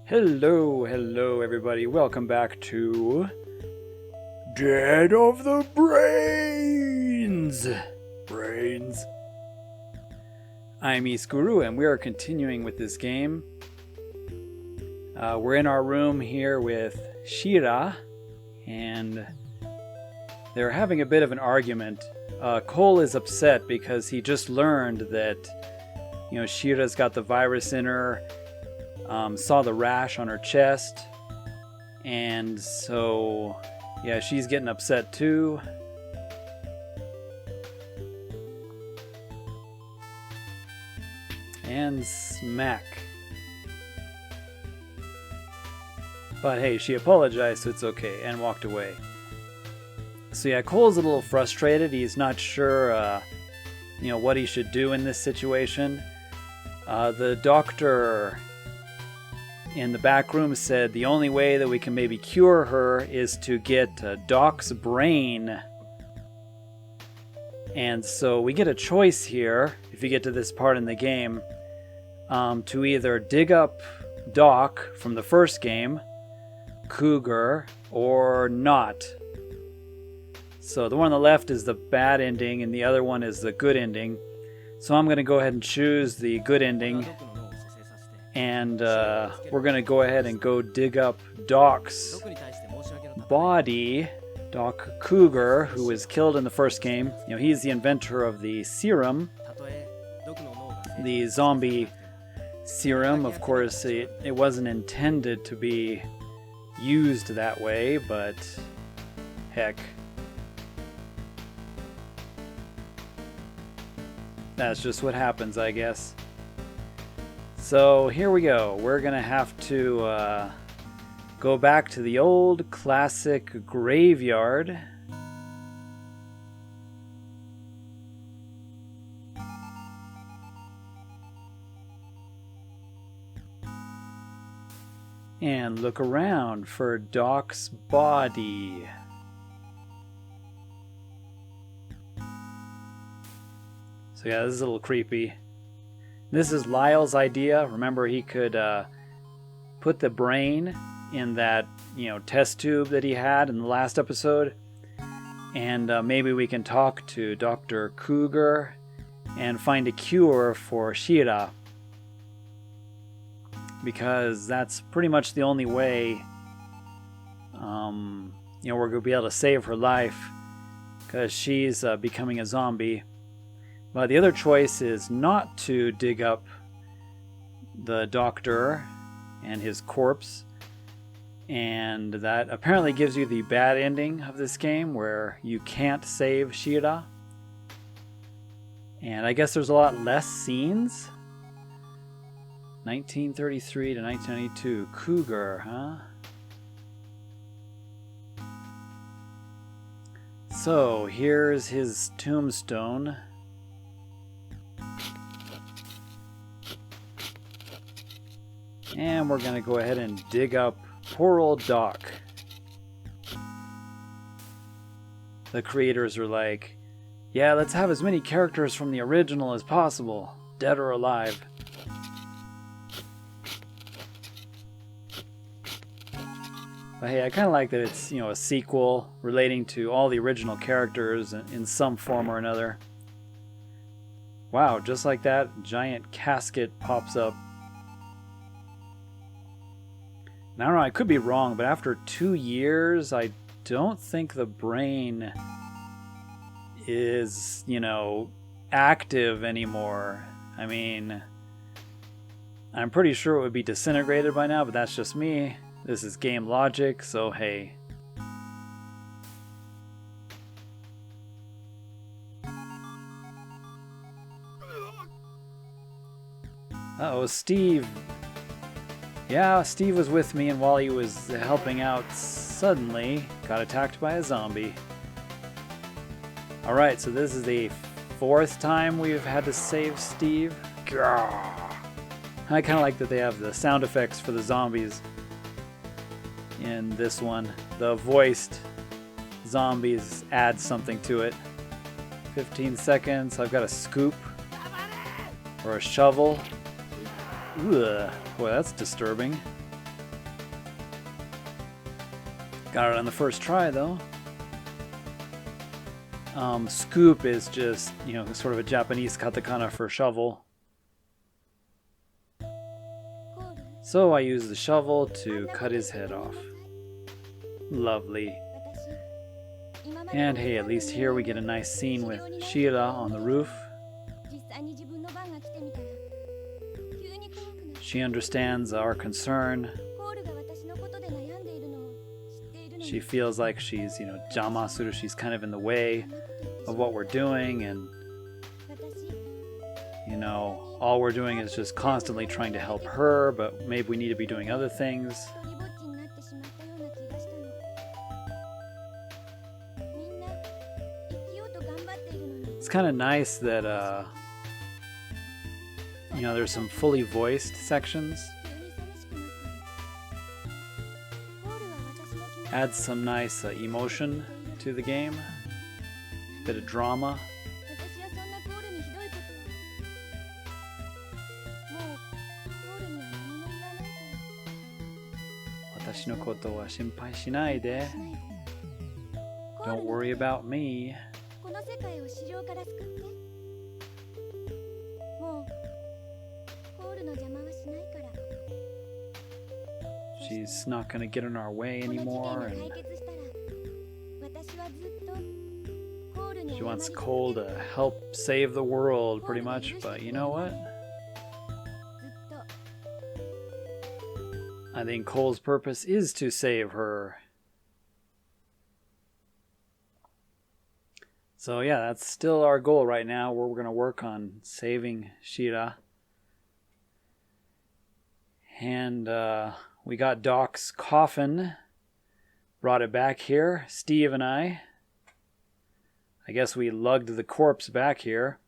Hello everybody. Welcome back to Dead of the Brains. I'm YSGuru and we are continuing with this game. We're in our room here with Shira and they're having a bit of an argument. Cole is upset because he just learned that, Shira's got the virus in her. Saw the rash on her chest, and so yeah, she's getting upset too. And smack. But hey, she apologized, so it's okay, and walked away. So yeah, Cole's a little frustrated. He's not sure what he should do in this situation. The doctor in the back room said the only way that we can maybe cure her is to get Doc's brain. And so we get a choice here, if you get to this part in the game, to either dig up Doc from the first game, Cougar, or not. So the one on the left is the bad ending and the other one is the good ending. So I'm going to go ahead and choose the good ending. And we're going to go ahead and go dig up Doc's body. Doc Cougar, who was killed in the first game. He's the inventor of the serum. The zombie serum, of course, it wasn't intended to be used that way, but heck. That's just what happens, I guess. So here we go. We're going to have to go back to the old classic graveyard. And look around for Doc's body. So yeah, this is a little creepy. This is Lyle's idea. Remember, he could put the brain in that, test tube that he had in the last episode. And maybe we can talk to Dr. Cougar and find a cure for Shira. Because that's pretty much the only way, we're going to be able to save her life. Because she's becoming a zombie. But the other choice is not to dig up the doctor and his corpse. And that apparently gives you the bad ending of this game where you can't save Shira. And I guess there's a lot less scenes. 1933 to 1992. Cougar, huh? So here's his tombstone. And we're going to go ahead and dig up poor old Doc. The creators are like, yeah, let's have as many characters from the original as possible, dead or alive. But hey, I kind of like that it's, a sequel relating to all the original characters in some form or another. Wow, just like that, giant casket pops up. I don't know, I could be wrong, but after 2 years, I don't think the brain is, active anymore. I mean, I'm pretty sure it would be disintegrated by now, but that's just me. This is game logic, so hey. Uh-oh, Steve. Yeah, Steve was with me, and while he was helping out, suddenly got attacked by a zombie. Alright, so this is the 4th time we've had to save Steve. Gah. I kind of like that they have the sound effects for the zombies in this one. The voiced zombies add something to it. 15 seconds. I've got a scoop or a shovel. Ugh. Boy, that's disturbing. Got it on the first try, though. Scoop is just, sort of a Japanese katakana for shovel. So I use the shovel to cut his head off. Lovely. And hey, at least here we get a nice scene with Shira on the roof. She understands our concern. She feels like she's, jamasuru, she's kind of in the way of what we're doing, and, all we're doing is just constantly trying to help her, but maybe we need to be doing other things. It's kind of nice that, there's some fully voiced sections. Adds some nice emotion to the game. Bit of drama. Watashi no koto wa shinpai shinai de. Don't worry about me. She's not going to get in our way anymore, and she wants Cole to help save the world, pretty much, but you know what? I think Cole's purpose is to save her. So yeah, that's still our goal right now, where we're going to work on saving Shira. And we got Doc's coffin, brought it back here, Steve and I guess we lugged the corpse back here.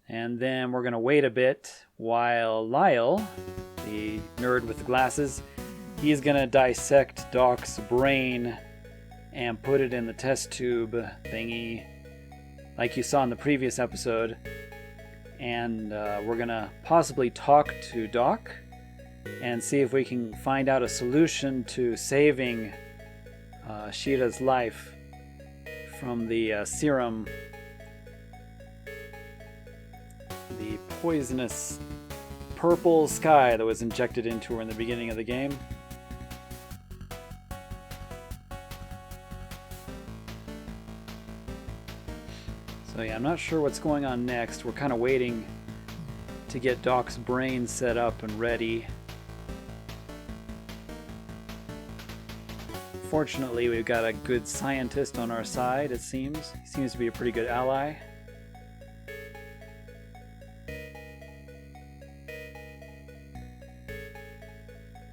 And then we're going to wait a bit while Lyle, the nerd with the glasses, he's going to dissect Doc's brain and put it in the test tube thingy like you saw in the previous episode. And we're going to possibly talk to Doc and see if we can find out a solution to saving Shira's life from the serum, the poisonous purple sky that was injected into her in the beginning of the game. So yeah, I'm not sure what's going on next. We're kind of waiting to get Doc's brain set up and ready. Fortunately, we've got a good scientist on our side, it seems. He seems to be a pretty good ally.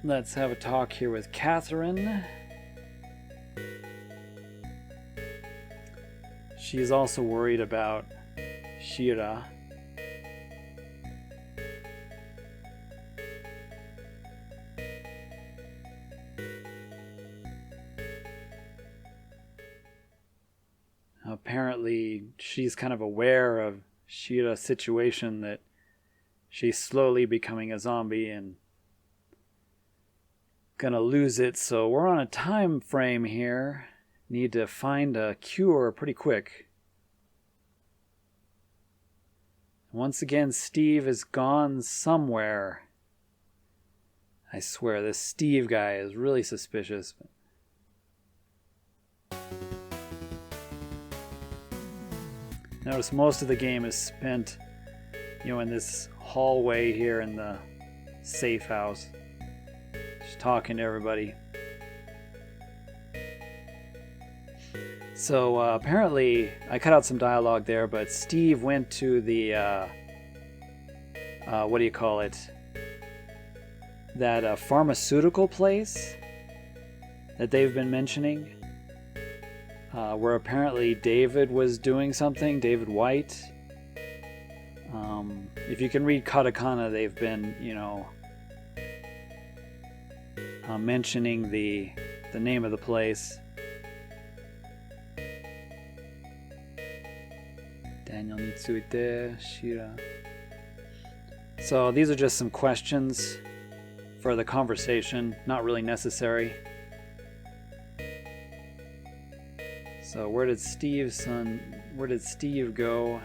Let's have a talk here with Catherine. She's also worried about Shira. Apparently, she's kind of aware of Shira's situation, that she's slowly becoming a zombie and gonna lose it. So we're on a time frame here. Need to find a cure pretty quick. Once again, Steve is gone somewhere. I swear, this Steve guy is really suspicious. Notice most of the game is spent, in this hallway here in the safe house. Just talking to everybody. So apparently, I cut out some dialogue there, but Steve went to the, what do you call it? That pharmaceutical place that they've been mentioning. Where apparently David was doing something, David White. If you can read katakana, they've been, mentioning the name of the place. Daniel Nitsuite, Shira. So these are just some questions for the conversation, not really necessary. So where did Steve go?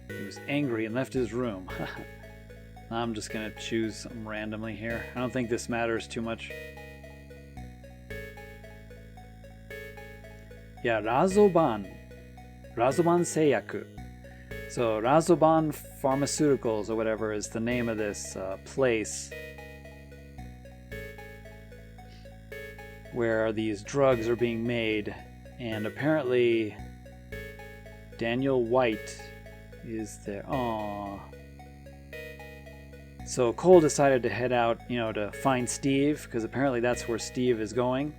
He was angry and left his room. I'm just gonna choose something randomly here. I don't think this matters too much. Yeah, Razoban Seiyaku. So Razoban Pharmaceuticals or whatever is the name of this place where these drugs are being made, and apparently Daniel White is there. Aww. So Cole decided to head out, to find Steve, because apparently that's where Steve is going.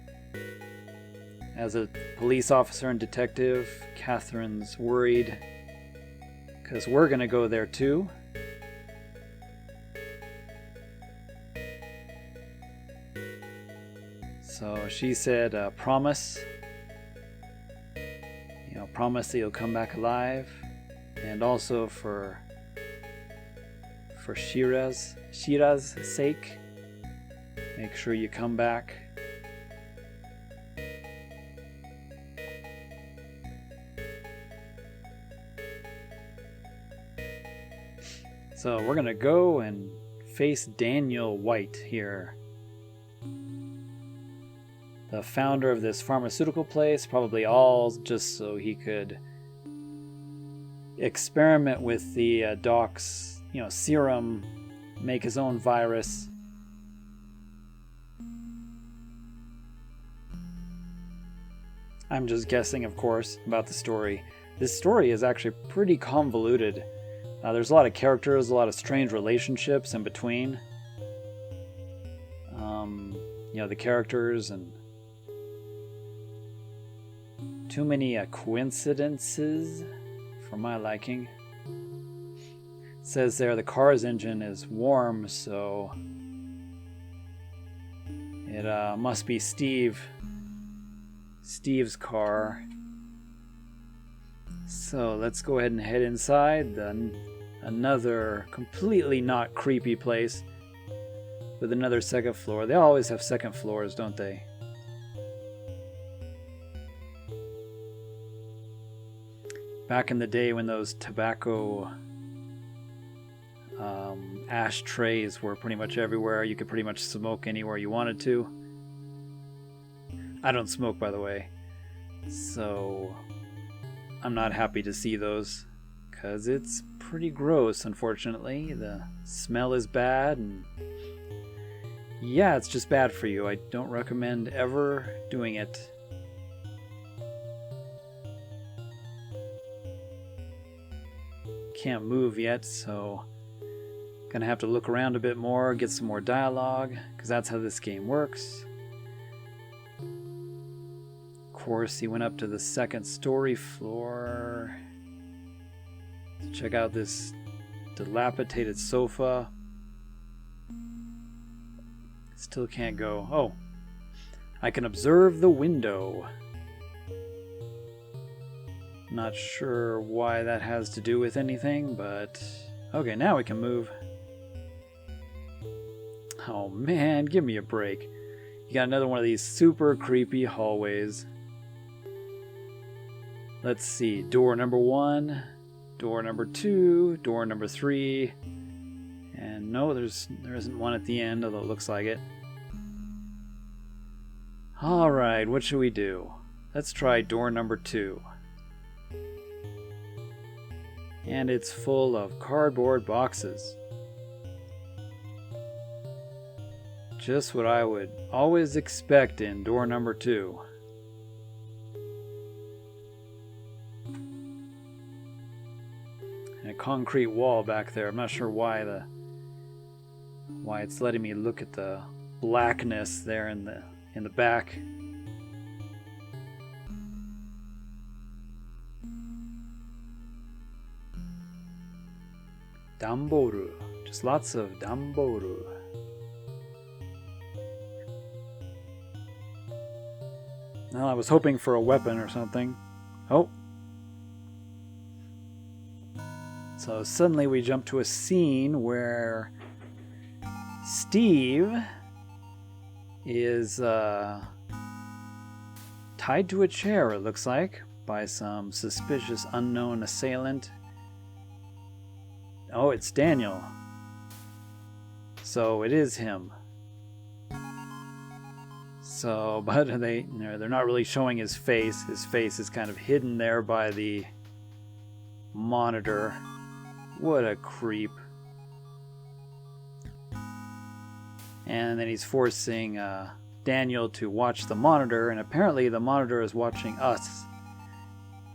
As a police officer and detective, Catherine's worried, because we're going to go there too. So she said, promise. Promise that you'll come back alive. And also for Shira's sake, make sure you come back. So we're gonna go and face Daniel White here, the founder of this pharmaceutical place, probably all just so he could experiment with the doc's, serum, make his own virus. I'm just guessing, of course, about the story. This story is actually pretty convoluted. There's a lot of characters, a lot of strange relationships in between. The characters, and too many coincidences for my liking. It says there the car's engine is warm, so it must be Steve's car. So let's go ahead and head inside another completely not creepy place with another second floor. They always have second floors, don't they? Back in the day when those tobacco ashtrays were pretty much everywhere, you could pretty much smoke anywhere you wanted to. I don't smoke, by the way, so I'm not happy to see those, because it's pretty gross, unfortunately. The smell is bad, and yeah, it's just bad for you. I don't recommend ever doing it. Can't move yet, so gonna have to look around a bit more, get some more dialogue, because that's how this game works. Of course, he went up to the second story floor to check out this dilapidated sofa. Still can't go. Oh, I can observe the window. Not sure why that has to do with anything, but okay, now we can move. Oh man, give me a break. You got another one of these super creepy hallways. Let's see, door number 1, door number 2, door number 3, and no, there isn't one at the end, although it looks like it. Alright, what should we do? Let's try door number 2. And it's full of cardboard boxes. Just what I would always expect in door number 2. And a concrete wall back there. I'm not sure why it's letting me look at the blackness there in the back. Damboru. Just lots of damboru. Well, I was hoping for a weapon or something. Oh. So suddenly we jump to a scene where Steve is tied to a chair, it looks like, by some suspicious unknown assailant. Oh, it's Daniel. So it is him. So, but they're not really showing his face. His face is kind of hidden there by the monitor. What a creep. And then he's forcing Daniel to watch the monitor, and apparently the monitor is watching us,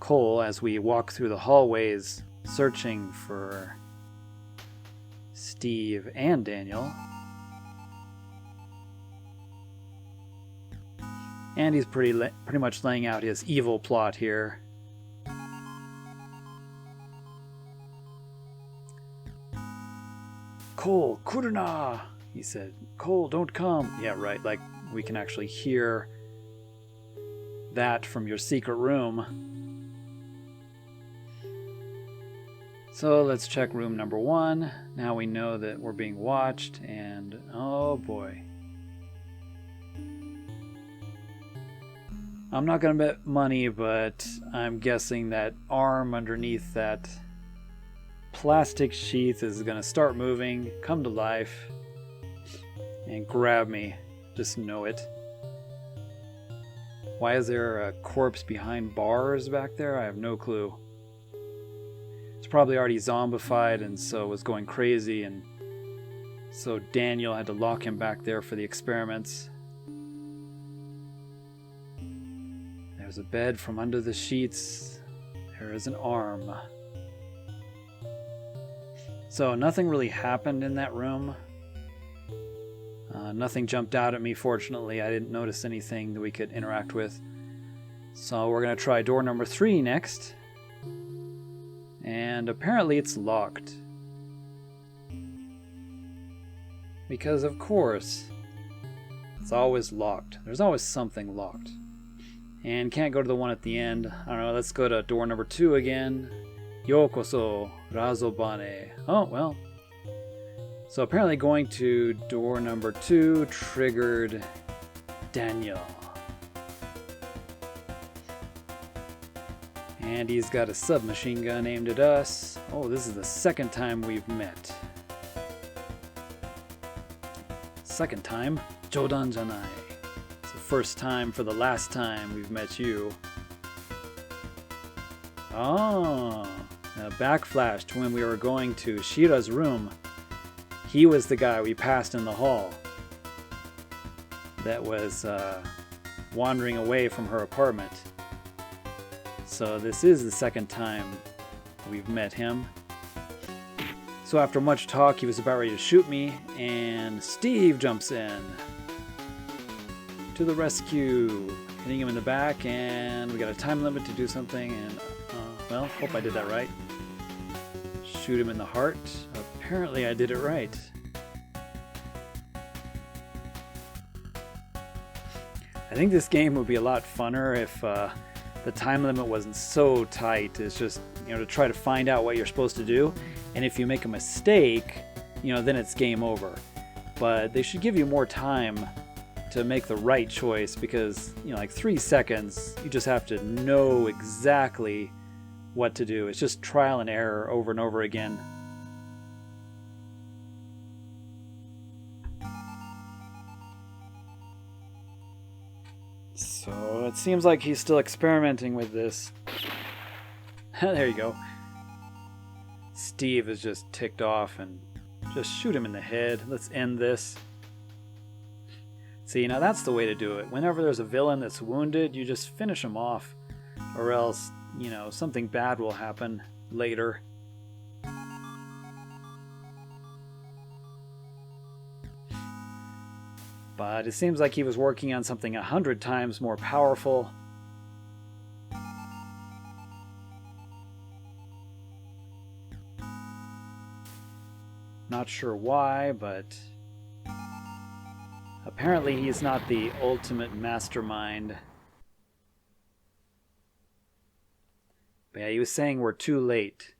Cole, as we walk through the hallways searching for Steve and Daniel. And he's pretty much laying out his evil plot here. Cole, kuruna, he said. Cole, don't come. Yeah, right, like we can actually hear that from your secret room. So let's check room number 1. Now we know that we're being watched, and oh boy. I'm not going to bet money, but I'm guessing that arm underneath that plastic sheath is going to start moving, come to life, and grab me. Just know it. Why is there a corpse behind bars back there? I have no clue. It's probably already zombified and so was going crazy, and so Daniel had to lock him back there for the experiments. There's a bed from under the sheets. There is an arm. So nothing really happened in that room. Nothing jumped out at me, fortunately. I didn't notice anything that we could interact with. So we're going to try door number 3 next. And apparently it's locked. Because of course, it's always locked. There's always something locked. And can't go to the one at the end. I don't know, let's go to door number 2 again. Yokoso Razobane. Oh, well. So apparently going to door number 2 triggered Daniel. And he's got a submachine gun aimed at us. Oh, this is the second time we've met. Second time? Jodan janai. It's the first time for the last time we've met you. Oh, a backflash to when we were going to Shira's room. He was the guy we passed in the hall that was wandering away from her apartment. So this is the second time we've met him. So after much talk, he was about ready to shoot me, and Steve jumps in to the rescue, hitting him in the back, and we got a time limit to do something, and well, hope I did that right. Shoot him in the heart. Apparently I did it right. I think this game would be a lot funner if the time limit wasn't so tight. It's just, to try to find out what you're supposed to do. And if you make a mistake, then it's game over. But they should give you more time to make the right choice, because, like 3 seconds, you just have to know exactly what to do. It's just trial and error over and over again. So it seems like he's still experimenting with this. There you go. Steve is just ticked off, and just shoot him in the head. Let's end this. See, now that's the way to do it. Whenever there's a villain that's wounded, you just finish him off, or else, something bad will happen later. But it seems like he was working on something 100 times more powerful. Not sure why, but apparently he's not the ultimate mastermind. But yeah, he was saying we're too late.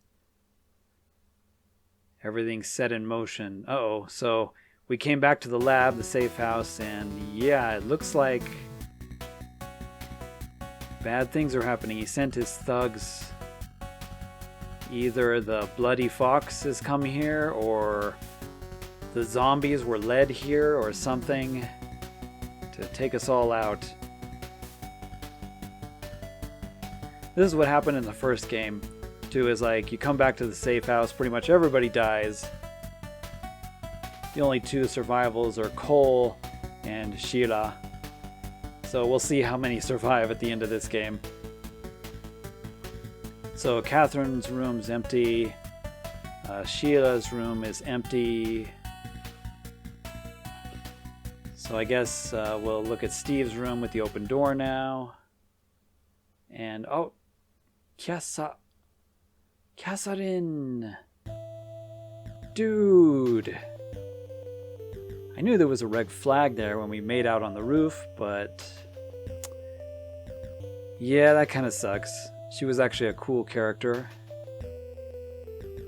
Everything's set in motion. Uh-oh, so we came back to the lab, the safe house, and yeah, it looks like Bad things are happening. He sent his thugs. Either the bloody fox has come here, or the zombies were led here, or something to take us all out. This is what happened in the first game, too, is like you come back to the safe house, pretty much everybody dies. The only two survivals are Cole and Sheila. So we'll see how many survive at the end of this game. So Catherine's room's empty. Sheila's room is empty. So I guess we'll look at Steve's room with the open door now. And oh, Catherine! Dude! I knew there was a red flag there when we made out on the roof, but yeah, that kind of sucks. She was actually a cool character.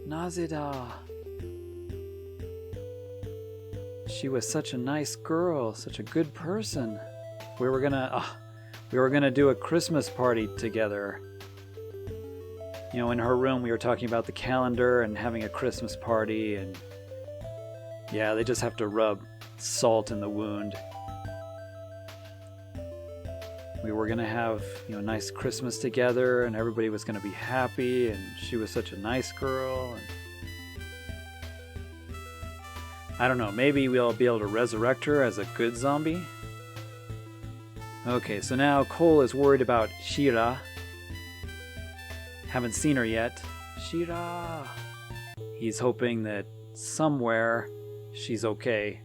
Nazida. She was such a nice girl, such a good person. We were gonna do a Christmas party together. You know, in her room we were talking about the calendar and having a Christmas party, and yeah, they just have to rub salt in the wound. We were gonna have, you know, a nice Christmas together, and everybody was gonna be happy, and she was such a nice girl. And I don't know, maybe we'll be able to resurrect her as a good zombie. Okay, so now Cole is worried about Shira. Haven't seen her yet. Shira! He's hoping that somewhere she's okay.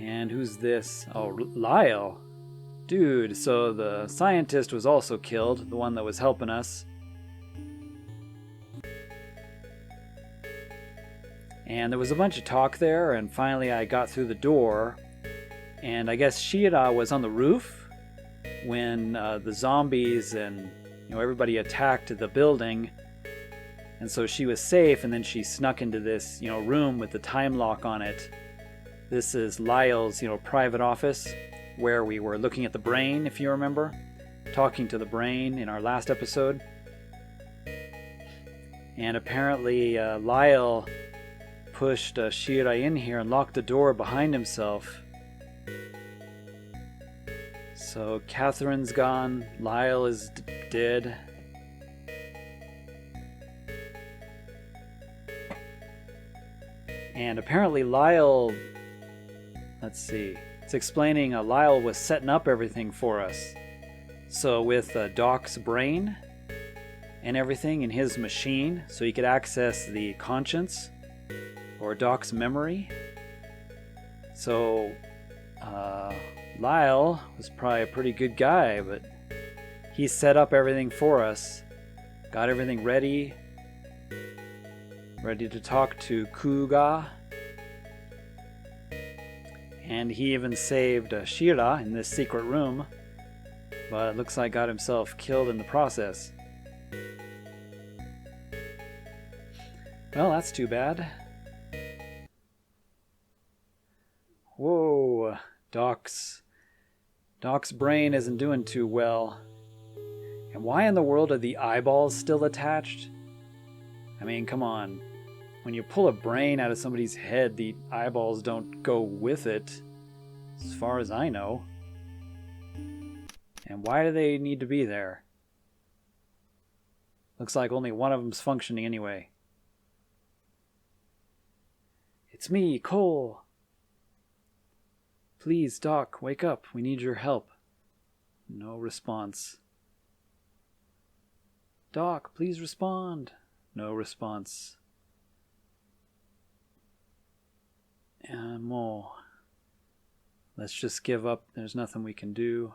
And who's this? Oh, Lyle. Dude, so the scientist was also killed, the one that was helping us. And there was a bunch of talk there, and finally I got through the door. And I guess Shira was on the roof when the zombies and, you know, everybody attacked the building. And so she was safe, and then she snuck into this, you know, room with the time lock on it. This is Lyle's, you know, private office where we were looking at the brain, if you remember, talking to the brain in our last episode. And apparently Lyle pushed Shira in here and locked the door behind himself. So Catherine's gone, Lyle is dead. And apparently Lyle, let's see, it's explaining Lyle was setting up everything for us. So with Doc's brain and everything in his machine, so he could access the conscience or Doc's memory. So Lyle was probably a pretty good guy, but he set up everything for us, got everything ready to talk to Kuga. And he even saved Shira in this secret room, but it looks like got himself killed in the process. Well, that's too bad. Whoa, Doc's brain isn't doing too well. And why in the world are the eyeballs still attached? I mean, come on. When you pull a brain out of somebody's head, the eyeballs don't go with it, as far as I know. And why do they need to be there? Looks like only one of them's functioning anyway. It's me, Cole. Please, Doc, wake up. We need your help. No response. Doc, please respond. No response. More. Let's just give up. There's nothing we can do.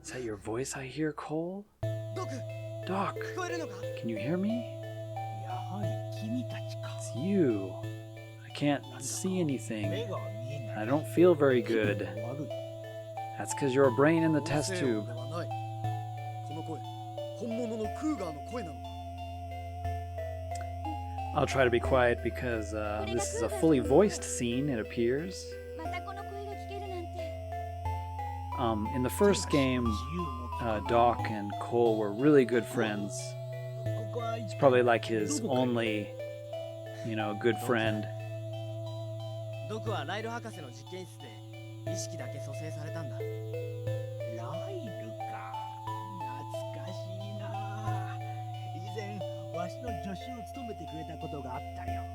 Is that your voice I hear, Cole? Doc, can you hear me? It's you. I can't see anything. I don't feel very good. That's because you're a brain in the test tube. I'll try to be quiet because this is a fully voiced scene, it appears. In the first game, Doc and Cole were really good friends. It's probably like his only, good friend.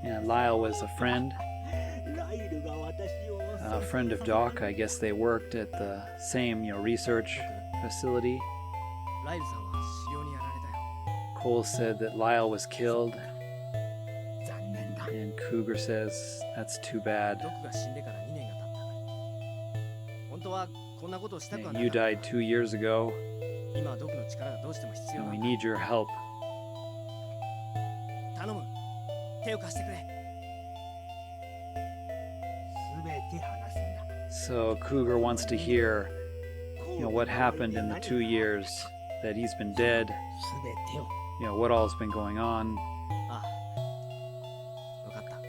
Yeah, Lyle was a friend of Doc. I guess they worked at the same, research facility. Cole said that Lyle was killed, and Cougar says that's too bad. And you died 2 years ago, and we need your help. So Cougar wants to hear, what happened in the 2 years that he's been dead. What all's been going on.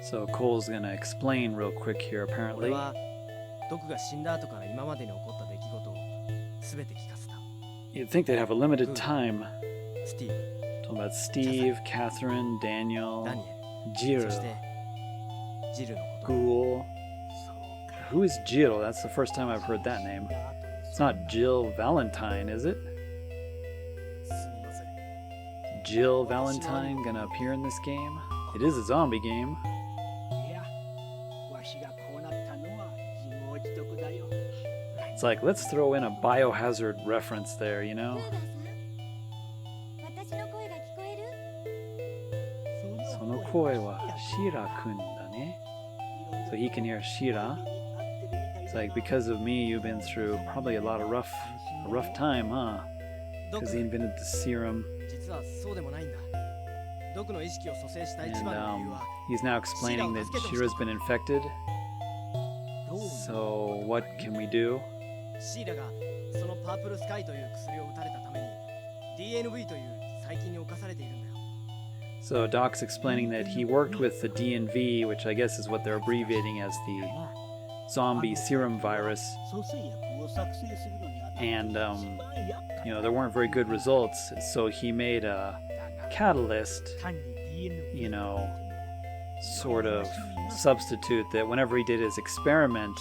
So Cole's gonna explain real quick here, apparently. You'd think they'd have a limited time. Talking about Steve, Catherine, Daniel, Jill, Ghoul. Who is Jill? That's the first time I've heard that name. It's not Jill Valentine, is it? Jill Valentine gonna appear in this game? It is a zombie game. It's like, let's throw in a Biohazard reference there, So he can hear Shira. It's like, because of me, you've been through probably a rough time, huh? Because he invented the serum. And he's now explaining that Shira's been infected. So what can we do? So Doc's explaining that he worked with the DNV, which I guess is what they're abbreviating as the zombie serum virus. And, there weren't very good results, so he made a catalyst, sort of substitute that whenever he did his experiment,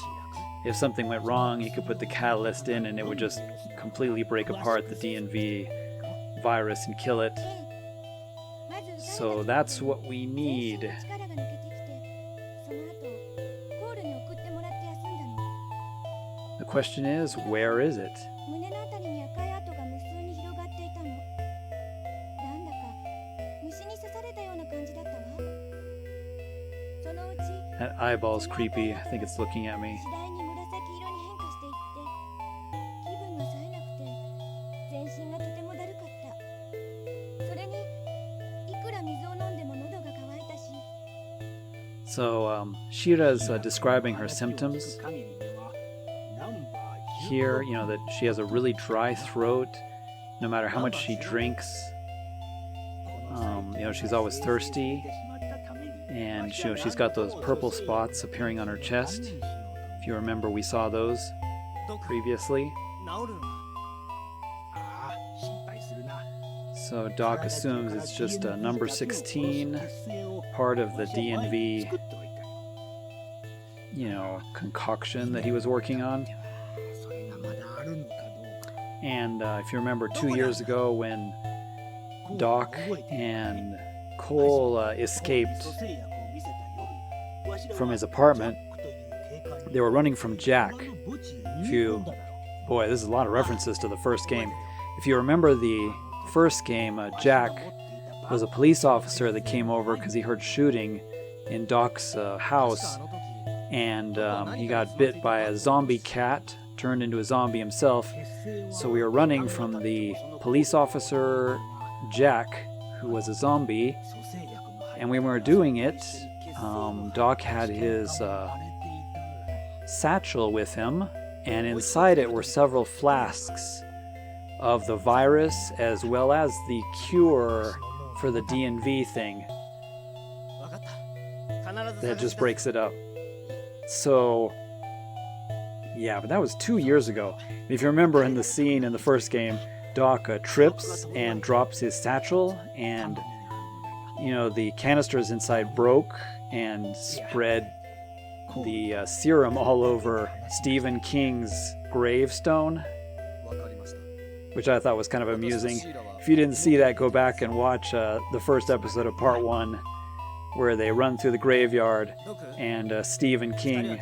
if something went wrong, he could put the catalyst in and it would just completely break apart the DNV virus and kill it. So that's what we need. The question is, where is it? That eyeball's creepy. I think it's looking at me. So Shira's describing her symptoms here, that she has a really dry throat no matter how much she drinks. She's always thirsty, and she's got those purple spots appearing on her chest. If you remember, we saw those previously. So Doc assumes it's just a number 16, part of the DNV, concoction that he was working on. And if you remember 2 years ago when Doc and Cole escaped from his apartment, they were running from Jack. Boy, this is a lot of references to the first game. If you remember the first game, Jack was a police officer that came over because he heard shooting in Doc's house, and he got bit by a zombie cat, turned into a zombie himself. So we were running from the police officer, Jack, who was a zombie, and when we were doing it, Doc had his satchel with him, and inside it were several flasks of the virus as well as the cure for the DNV thing. that just breaks it up. So, yeah, but that was 2 years ago. If you remember in the scene in the first game, Doc trips and drops his satchel, and the canisters inside broke and spread the serum all over Stephen King's gravestone, which I thought was kind of amusing. If you didn't see that, go back and watch the first episode of part 1, where they run through the graveyard and Stephen King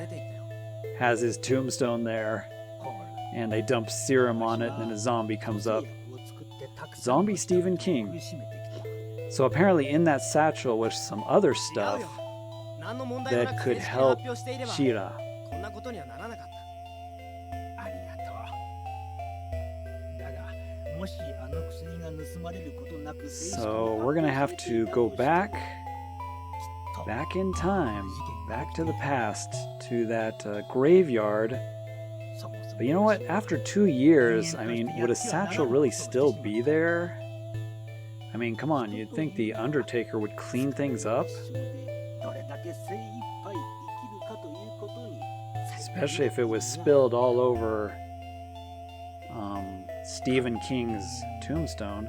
has his tombstone there, and they dump serum on it, and then a zombie comes up. Zombie Stephen King. So apparently in that satchel was some other stuff that could help Shira. So we're gonna have to go back in time, back to the past, to that graveyard. But you know what? After 2 years, I mean, would a satchel really still be there? I mean, come on, you'd think the Undertaker would clean things up? Especially if it was spilled all over Stephen King's tombstone.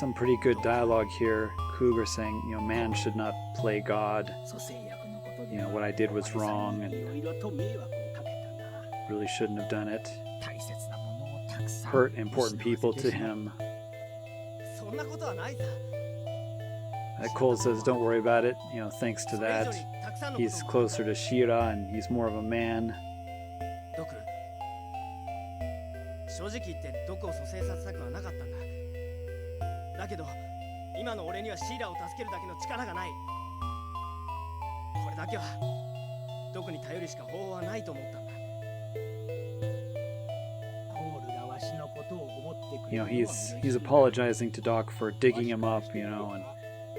Some pretty good dialogue here. Cougar saying, man should not play God. What I did was wrong and really shouldn't have done it. Hurt important people to him. Cole says, don't worry about it. Thanks to that, he's closer to Shira and he's more of a man. He's apologizing to Doc for digging him up, and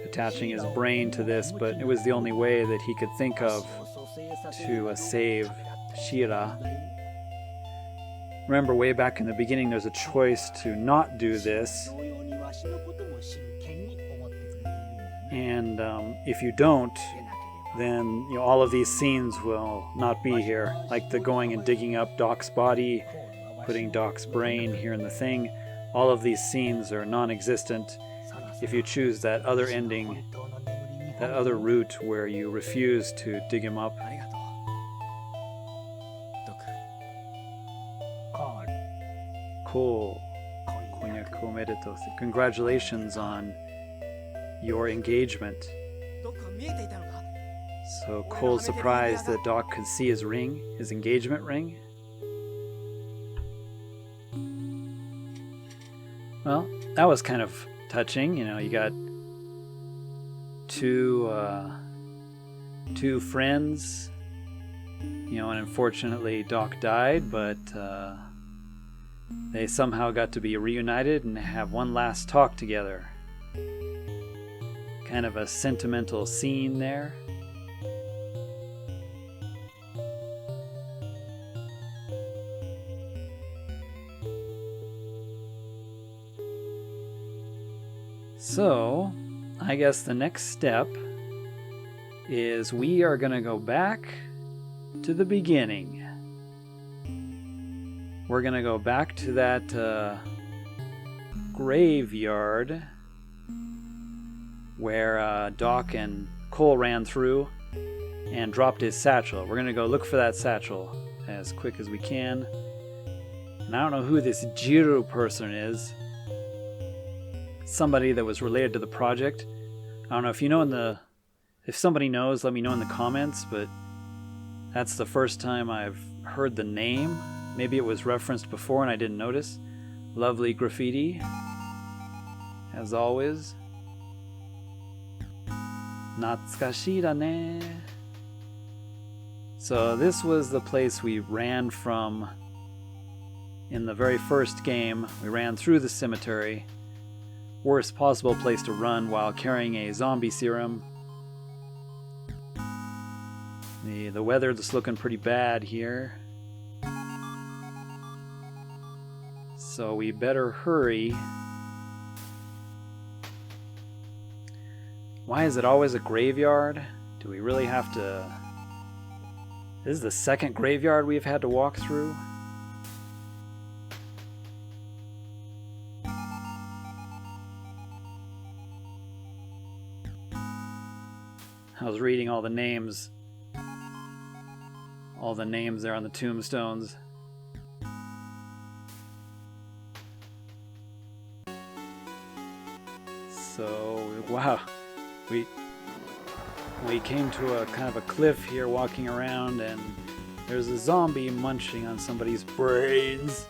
attaching his brain to this, but it was the only way that he could think of to save Shira. Remember, way back in the beginning, there's a choice to not do this. And if you don't, then all of these scenes will not be here. Like the going and digging up Doc's body, putting Doc's brain here in the thing. All of these scenes are non-existent if you choose that other ending, that other route where you refuse to dig him up. Cool. Congratulations on your engagement. So Cole's surprised that Doc could see his ring, his engagement ring. Well, that was kind of touching. You got two friends, and unfortunately Doc died, but they somehow got to be reunited and have one last talk together. Kind of a sentimental scene there. So, I guess the next step is we are going to go back to the beginning. We're going to go back to that graveyard where Doc and Cole ran through and dropped his satchel. We're going to go look for that satchel as quick as we can. And I don't know who this Jiru person is. Somebody that was related to the project. I don't know if you know if somebody knows, let me know in the comments, but that's the first time I've heard the name. Maybe it was referenced before and I didn't notice. Lovely graffiti, as always. Natsukashi da ne. So this was the place we ran from in the very first game. We ran through the cemetery. Worst possible place to run while carrying a zombie serum. The weather's looking pretty bad here. So we better hurry Why is it always a graveyard? Do we really have to... This is the second graveyard we've had to walk through. I was reading all the names there on the tombstones. So, wow, we came to a kind of a cliff here walking around, and there's a zombie munching on somebody's brains.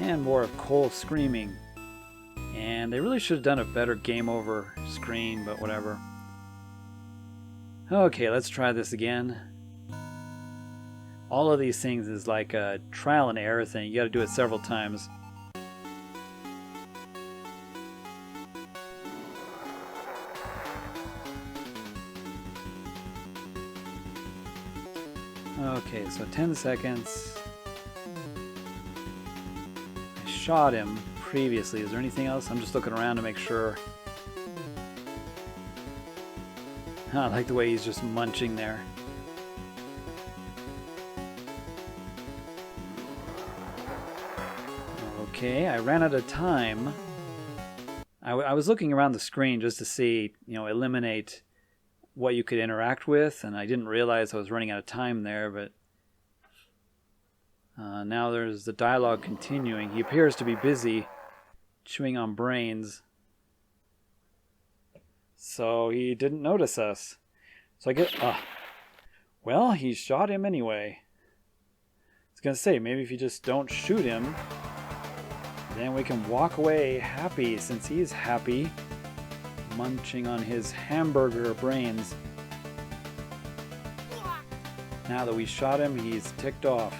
And more of Cole screaming. And they really should have done a better game over screen, but whatever. Okay, let's try this again. All of these things is like a trial and error thing. You gotta do it several times. Okay, so 10 seconds. I shot him previously. Is there anything else? I'm just looking around to make sure. I like the way he's just munching there. Okay, I ran out of time. I was looking around the screen just to see, eliminate what you could interact with, and I didn't realize I was running out of time there, but now there's the dialogue continuing. He appears to be busy chewing on brains. So he didn't notice us. So I get... well, he shot him anyway. I was going to say, maybe if you just don't shoot him, then we can walk away happy, since he's happy, munching on his hamburger brains. Now that we shot him, he's ticked off.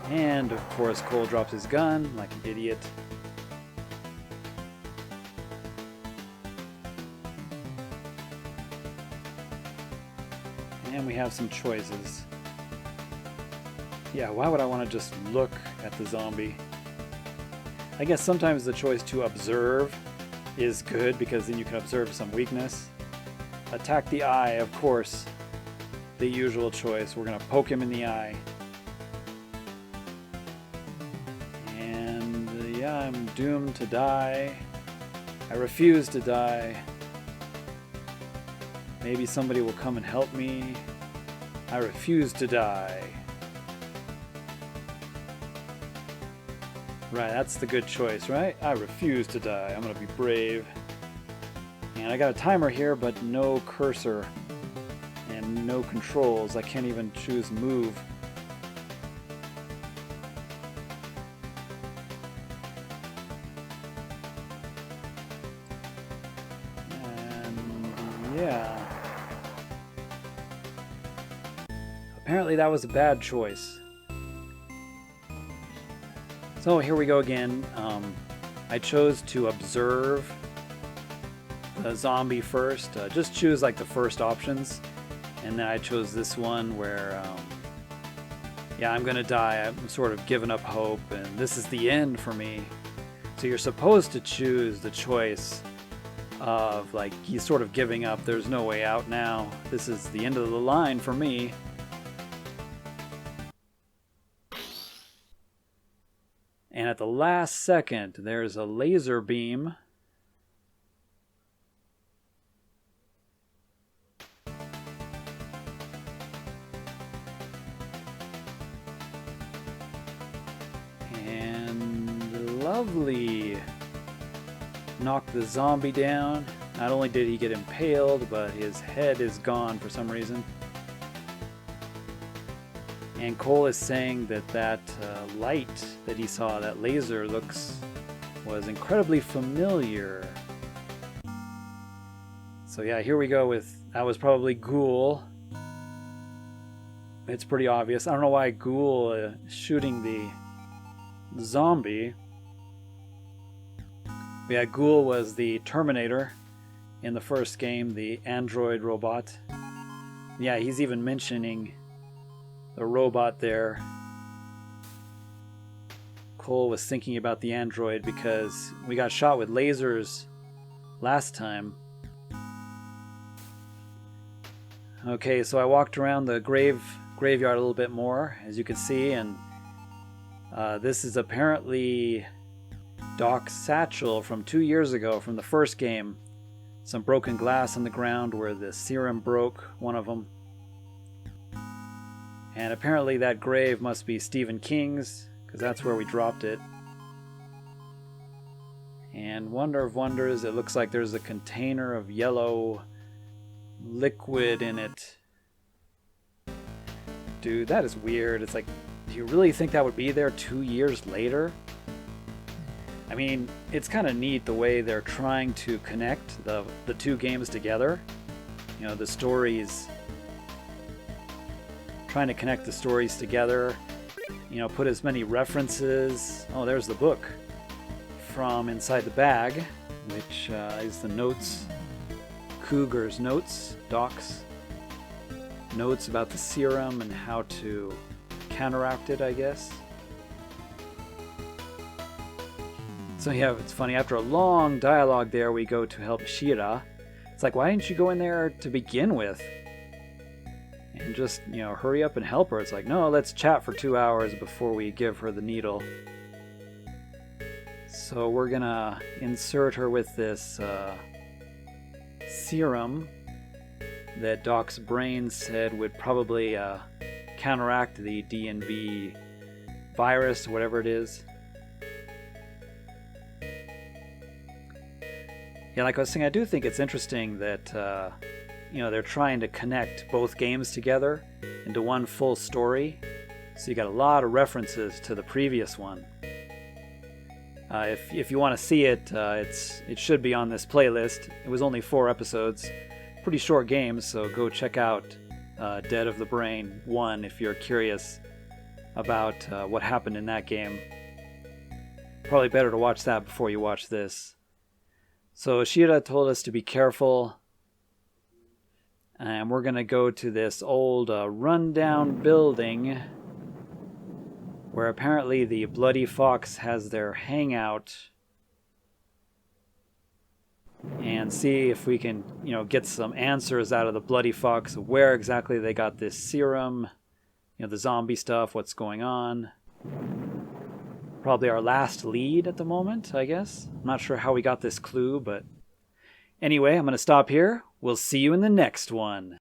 And, of course, Cole drops his gun like an idiot. And we have some choices. Yeah, why would I want to just look at the zombie? I guess sometimes the choice to observe is good, because then you can observe some weakness. Attack the eye, of course. The usual choice. We're going to poke him in the eye. And yeah, I'm doomed to die. I refuse to die. Maybe somebody will come and help me. I refuse to die. Right, that's the good choice, right? I refuse to die. I'm gonna be brave. And I got a timer here, but no cursor. And no controls. I can't even choose move. And yeah. Apparently that was a bad choice. So here we go again. I chose to observe the zombie first. Just choose like the first options. And then I chose this one where, yeah, I'm gonna die. I'm sort of giving up hope, and this is the end for me. So you're supposed to choose the choice of like, he's sort of giving up. There's no way out now. This is the end of the line for me. And at the last second, there's a laser beam. And lovely. Knocked the zombie down. Not only did he get impaled, but his head is gone for some reason. And Cole is saying that that light that he saw, that laser, was incredibly familiar. So yeah, here we go with, that was probably Ghoul. It's pretty obvious. I don't know why Ghoul is shooting the zombie. But yeah, Ghoul was the Terminator in the first game, the android robot. Yeah, he's even mentioning the robot there. Cole was thinking about the android because we got shot with lasers last time. Okay, so I walked around the graveyard a little bit more, as you can see, and this is apparently Doc's satchel from 2 years ago from the first game. Some broken glass on the ground where the serum broke, one of them. And apparently that grave must be Stephen King's, because that's where we dropped it. And wonder of wonders, it looks like there's a container of yellow liquid in it. Dude, that is weird. It's like, do you really think that would be there 2 years later? I mean, it's kind of neat the way they're trying to connect the two games together. You know, the stories, trying to connect the stories together. You know, put as many references. Oh, there's the book from inside the bag, which is the notes. Cougar's notes, Doc's notes about the serum and how to counteract it, I guess. So yeah, it's funny, after a long dialogue there, we go to help Shira. It's like, why didn't you go in there to begin with? And just, you know, hurry up and help her. It's like, no, let's chat for 2 hours before we give her the needle. So we're gonna insert her with this serum that Doc's brain said would probably counteract the DNV virus, whatever it is. Yeah, like I was saying, I do think it's interesting that you know, they're trying to connect both games together into one full story. So you got a lot of references to the previous one. If you want to see it, it should be on this playlist. It was only 4 episodes, pretty short games, so go check out Dead of the Brain 1 if you're curious about what happened in that game. Probably better to watch that before you watch this. So Shira told us to be careful, and we're going to go to this old rundown building where apparently the Bloody Fox has their hangout, and see if we can, you know, get some answers out of the Bloody Fox of where exactly they got this serum, you know, the zombie stuff, what's going on. Probably our last lead at the moment, I guess. I'm not sure how we got this clue, but anyway, I'm going to stop here. We'll see you in the next one.